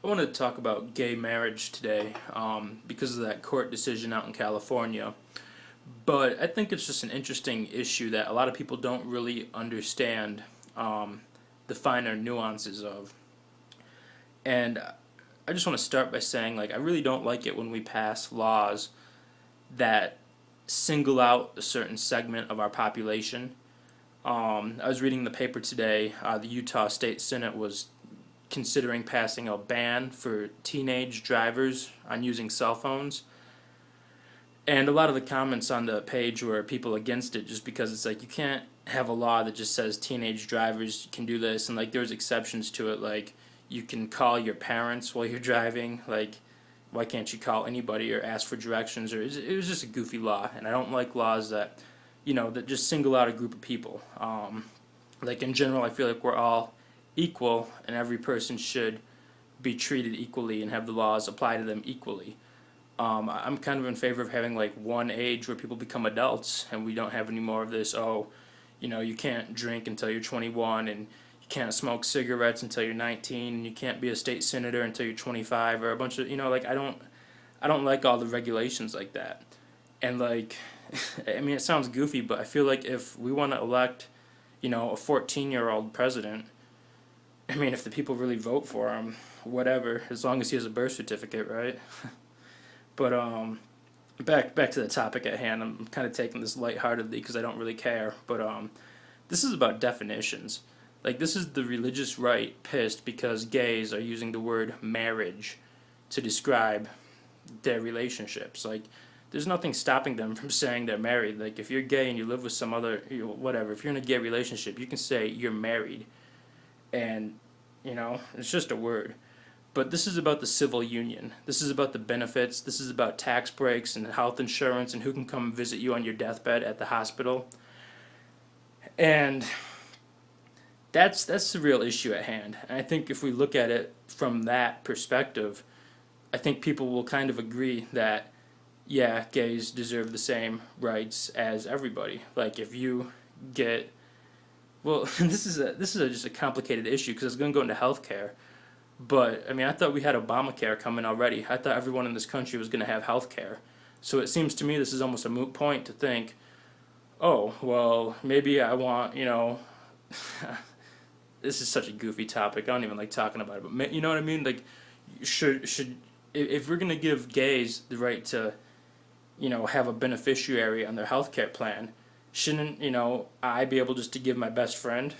I wanted to talk about gay marriage today because of that court decision out in California. But I think it's just an interesting issue that a lot of people don't really understand the finer nuances of. And I just want to start by saying, I really don't like it when we pass laws that single out a certain segment of our population. I was reading the paper today. The Utah State Senate was considering passing a ban for teenage drivers on using cell phones. And a lot of the comments on the page were people against it just because it's you can't have a law that just says teenage drivers can do this, and there's exceptions to it, you can call your parents while you're driving, why can't you call anybody or ask for directions, or it was just a goofy law, and I don't like laws that, that just single out a group of people. In general, I feel like we're all equal and every person should be treated equally and have the laws apply to them equally. I'm kind of in favor of having one age where people become adults and we don't have any more of this, you can't drink until you're 21 and you can't smoke cigarettes until you're 19 and you can't be a state senator until you're 25, or a bunch of, I don't like all the regulations like that. And I mean, it sounds goofy, but I feel like if we want to elect, a 14-year-old president, I mean, if the people really vote for him, whatever, as long as he has a birth certificate, right? But back to the topic at hand. I'm kind of taking this lightheartedly because I don't really care. But this is about definitions. This is the religious right pissed because gays are using the word marriage to describe their relationships. There's nothing stopping them from saying they're married. If you're gay and you live with some other, whatever, if you're in a gay relationship, you can say you're married. And, it's just a word. But this is about the civil union. This is about the benefits. This is about tax breaks and health insurance and who can come visit you on your deathbed at the hospital. And that's the real issue at hand. And I think if we look at it from that perspective, I think people will kind of agree that, yeah, gays deserve the same rights as everybody. If you get... Well, this is just a complicated issue because it's going to go into healthcare. But, I mean, I thought we had Obamacare coming already. I thought everyone in this country was going to have health care. So it seems to me this is almost a moot point to think, oh, well, maybe I want, this is such a goofy topic. I don't even like talking about it. But you know what I mean? Should if we're going to give gays the right to, have a beneficiary on their health care plan, shouldn't, I be able just to give my best friend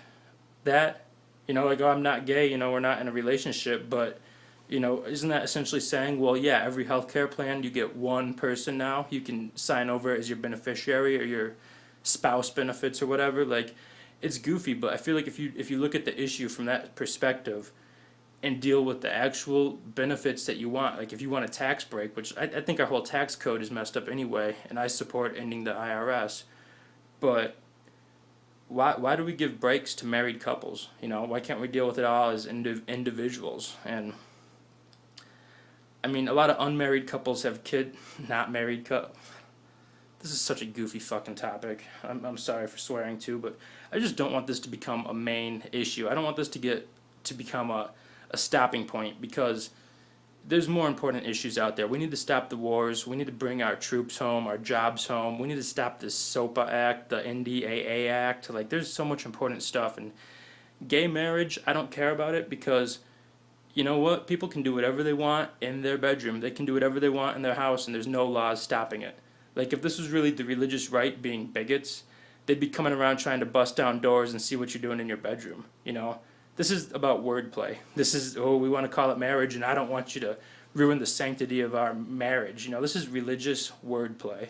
that? Oh, I'm not gay, we're not in a relationship, but, isn't that essentially saying, well, yeah, every healthcare plan, you get one person now, you can sign over as your beneficiary or your spouse benefits or whatever. It's goofy, but I feel like if you look at the issue from that perspective and deal with the actual benefits that you want, if you want a tax break, which I think our whole tax code is messed up anyway, and I support ending the IRS, but why do we give breaks to married couples? Why can't we deal with it all as individuals? And I mean, a lot of unmarried couples have not married couples. This is such a goofy fucking topic. I'm sorry for swearing too, but I just don't want this to become a main issue. I don't want this to become a stopping point because there's more important issues out there. We need to stop the wars. We need to bring our troops home, our jobs home. We need to stop this SOPA Act, the NDAA Act. There's so much important stuff. And gay marriage, I don't care about it because, you know what? People can do whatever they want in their bedroom. They can do whatever they want in their house, and there's no laws stopping it. If this was really the religious right being bigots, they'd be coming around trying to bust down doors and see what you're doing in your bedroom, This is about wordplay. This is, we want to call it marriage, and I don't want you to ruin the sanctity of our marriage. This is religious wordplay.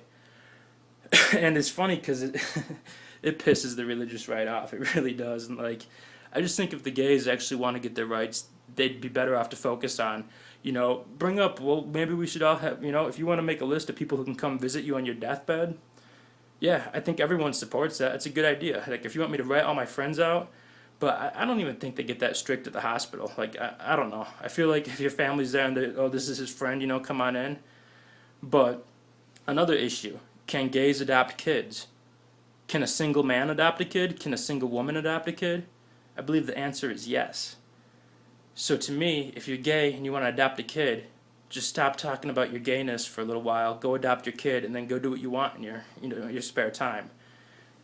And it's funny because it pisses the religious right off. It really does. And I just think if the gays actually want to get their rights, they'd be better off to focus on, bring up, well, maybe we should all have, if you want to make a list of people who can come visit you on your deathbed, yeah, I think everyone supports that. It's a good idea. If you want me to write all my friends out, but I don't even think they get that strict at the hospital. I don't know. I feel like if your family's there and this is his friend, come on in. But another issue, can gays adopt kids? Can a single man adopt a kid? Can a single woman adopt a kid? I believe the answer is yes. So to me, if you're gay and you want to adopt a kid, just stop talking about your gayness for a little while, go adopt your kid, and then go do what you want in your spare time.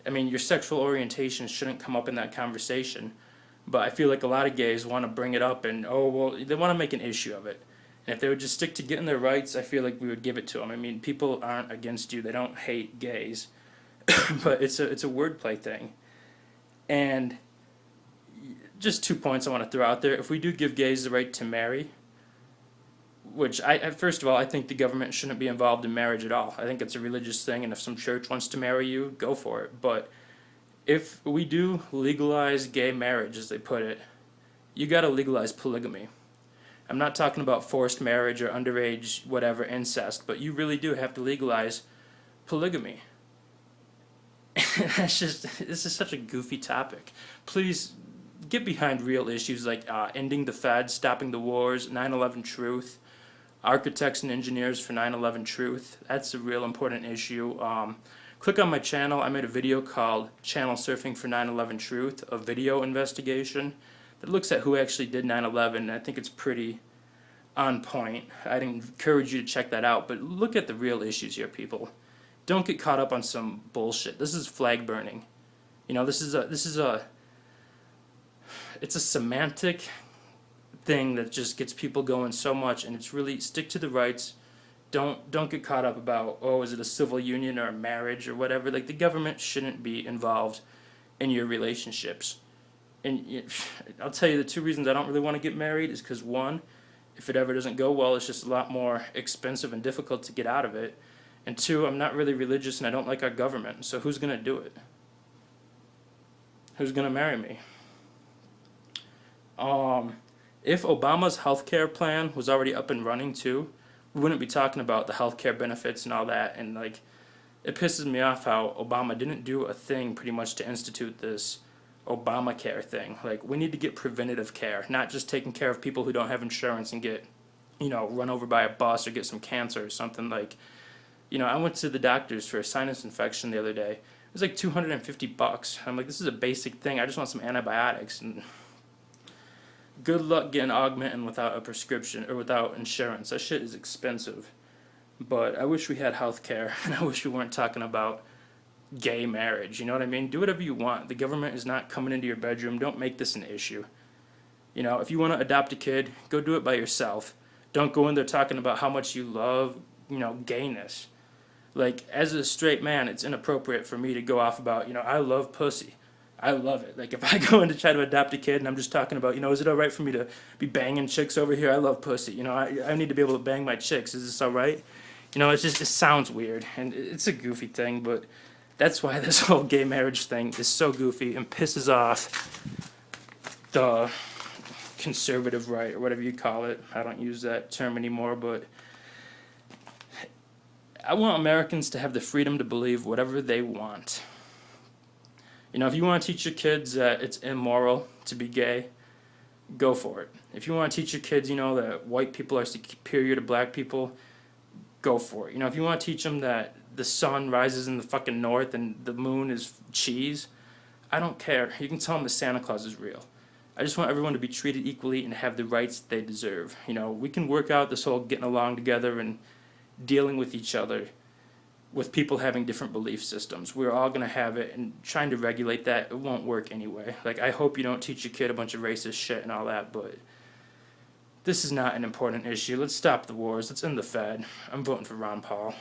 I mean, your sexual orientation shouldn't come up in that conversation, but I feel like a lot of gays want to bring it up and, oh, well, they want to make an issue of it. And if they would just stick to getting their rights, I feel like we would give it to them. I mean, people aren't against you. They don't hate gays. But it's a wordplay thing. And just 2 points I want to throw out there. If we do give gays the right to marry, which first of all, I think the government shouldn't be involved in marriage at all. I think it's a religious thing, and if some church wants to marry you, go for it. But if we do legalize gay marriage, as they put it, you got to legalize polygamy. I'm not talking about forced marriage or underage, whatever, incest, but you really do have to legalize polygamy. This is such a goofy topic. Please get behind real issues like ending the Fed, stopping the wars, 9/11 truth, architects and engineers for 9/11 truth. That's a real important issue. Click on my channel. I made a video called Channel Surfing for 9/11 Truth, a video investigation that looks at who actually did 9/11. I think it's pretty on point. I'd encourage you to check that out, but look at the real issues here, people. Don't get caught up on some bullshit. This is flag burning. You know, it's a semantic thing that just gets people going so much, and it's really stick to the rights. Don't get caught up about, oh, is it a civil union or a marriage or whatever. Like, the government shouldn't be involved in your relationships. And I'll tell you the 2 reasons I don't really want to get married is because, one, if it ever doesn't go well, it's just a lot more expensive and difficult to get out of it. And 2, I'm not really religious and I don't like our government. So who's going to do it? Who's going to marry me? If Obama's healthcare plan was already up and running too, we wouldn't be talking about the healthcare benefits and all that. And like, it pisses me off how Obama didn't do a thing pretty much to institute this Obamacare thing. Like, we need to get preventative care, not just taking care of people who don't have insurance and get, run over by a bus or get some cancer or something. Like, I went to the doctor's for a sinus infection the other day. It was like $250. I'm like, this is a basic thing. I just want some antibiotics. And good luck getting Augmentin without a prescription or without insurance. That shit is expensive. But I wish we had health care, and I wish we weren't talking about gay marriage. You know what I mean? Do whatever you want. The government is not coming into your bedroom. Don't make this an issue. If you want to adopt a kid, go do it by yourself. Don't go in there talking about how much you love, gayness. Like, as a straight man, it's inappropriate for me to go off about, I love pussy. I love it. Like, if I go in to try to adopt a kid and I'm just talking about, is it all right for me to be banging chicks over here? I love pussy. I need to be able to bang my chicks. Is this all right? It sounds weird, and it's a goofy thing, but that's why this whole gay marriage thing is so goofy and pisses off the conservative right, or whatever you call it. I don't use that term anymore, but I want Americans to have the freedom to believe whatever they want. If you want to teach your kids that it's immoral to be gay, go for it. If you want to teach your kids, that white people are superior to black people, go for it. If you want to teach them that the sun rises in the fucking north and the moon is cheese, I don't care. You can tell them that Santa Claus is real. I just want everyone to be treated equally and have the rights they deserve. We can work out this whole getting along together and dealing with each other with people having different belief systems. We're all going to have it, and trying to regulate that, it won't work anyway. Like, I hope you don't teach your kid a bunch of racist shit and all that, but this is not an important issue. Let's stop the wars. Let's end the Fed. I'm voting for Ron Paul.